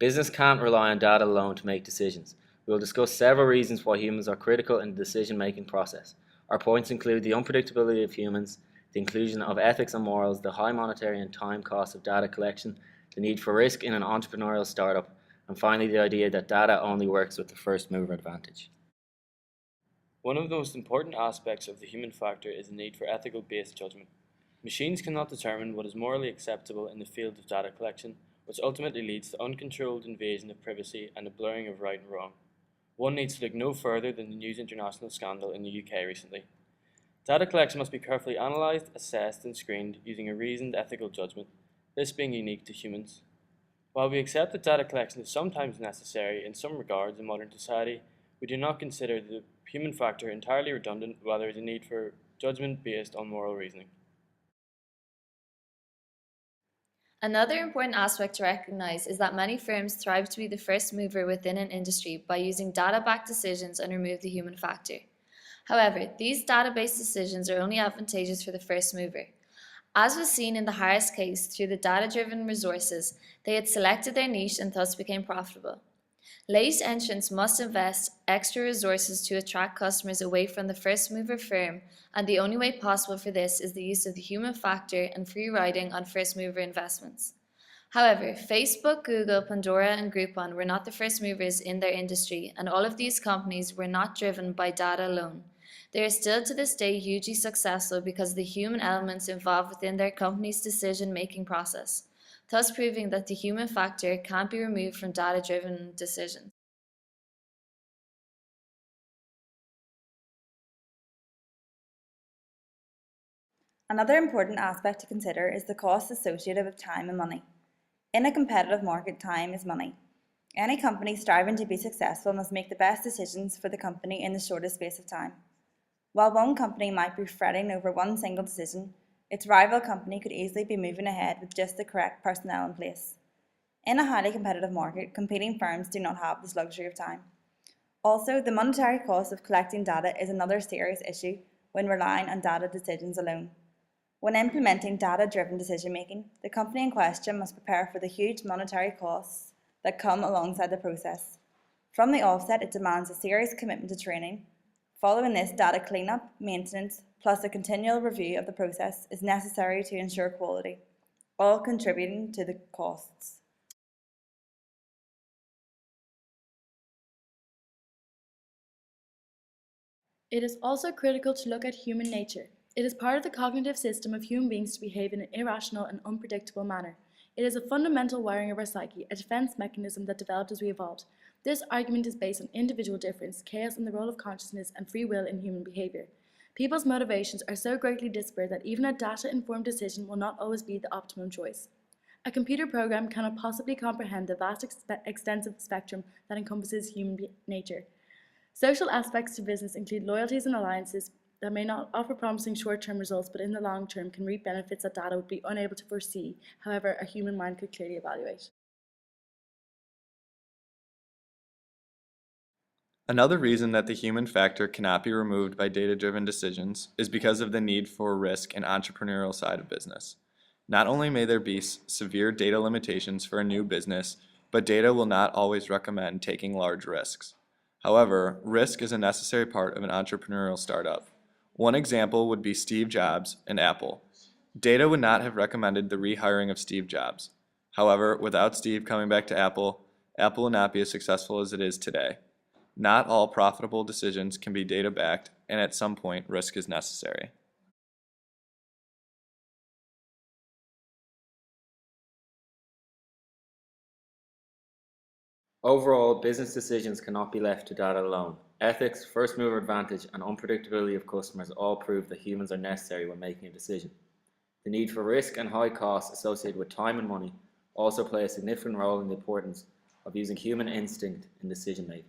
Business can't rely on data alone to make decisions. We will discuss several reasons why humans are critical in the decision-making process. Our points include the unpredictability of humans, the inclusion of ethics and morals, the high monetary and time costs of data collection, the need for risk in an entrepreneurial startup, and finally the idea that data only works with the first mover advantage. One of the most important aspects of the human factor is the need for ethical-based judgment. Machines cannot determine what is morally acceptable in the field of data collection, which ultimately leads to uncontrolled invasion of privacy and a blurring of right and wrong. One needs to look no further than the News International scandal in the UK recently. Data collection must be carefully analysed, assessed and screened using a reasoned ethical judgment, this being unique to humans. While we accept that data collection is sometimes necessary in some regards in modern society, we do not consider the human factor entirely redundant while there is a need for judgment based on moral reasoning. Another important aspect to recognize is that many firms thrive to be the first mover within an industry by using data-backed decisions and remove the human factor. However, these data-based decisions are only advantageous for the first mover. As was seen in the Harris case, through the data-driven resources, they had selected their niche and thus became profitable. Late entrants must invest extra resources to attract customers away from the first mover firm, and the only way possible for this is the use of the human factor and free riding on first mover investments. However, Facebook, Google, Pandora, and Groupon were not the first movers in their industry, and all of these companies were not driven by data alone. They are still to this day hugely successful because of the human elements involved within their company's decision-making process, thus proving that the human factor can't be removed from data-driven decisions. Another important aspect to consider is the costs associated with time and money. In a competitive market, time is money. Any company striving to be successful must make the best decisions for the company in the shortest space of time. While one company might be fretting over one single decision, its rival company could easily be moving ahead with just the correct personnel in place. In a highly competitive market, competing firms do not have this luxury of time. Also, the monetary cost of collecting data is another serious issue when relying on data decisions alone. When implementing data-driven decision-making, the company in question must prepare for the huge monetary costs that come alongside the process. From the offset, it demands a serious commitment to training. Following this, data cleanup, maintenance, plus a continual review of the process is necessary to ensure quality, all contributing to the costs. It is also critical to look at human nature. It is part of the cognitive system of human beings to behave in an irrational and unpredictable manner. It is a fundamental wiring of our psyche, a defense mechanism that developed as we evolved. This argument is based on individual difference, chaos in the role of consciousness, and free will in human behavior. People's motivations are so greatly disparate that even a data-informed decision will not always be the optimum choice. A computer program cannot possibly comprehend the vast extensive spectrum that encompasses human nature. Social aspects to business include loyalties and alliances that may not offer promising short-term results, but in the long term can reap benefits that data would be unable to foresee, however, a human mind could clearly evaluate. Another reason that the human factor cannot be removed by data-driven decisions is because of the need for risk and entrepreneurial side of business. Not only may there be severe data limitations for a new business, but data will not always recommend taking large risks. However, risk is a necessary part of an entrepreneurial startup. One example would be Steve Jobs and Apple. Data would not have recommended the rehiring of Steve Jobs. However, without Steve coming back to Apple, Apple would not be as successful as it is today. Not all profitable decisions can be data-backed, and at some point, risk is necessary. Overall, business decisions cannot be left to data alone. Ethics, first mover advantage, and unpredictability of customers all prove that humans are necessary when making a decision. The need for risk and high costs associated with time and money also play a significant role in the importance of using human instinct in decision making.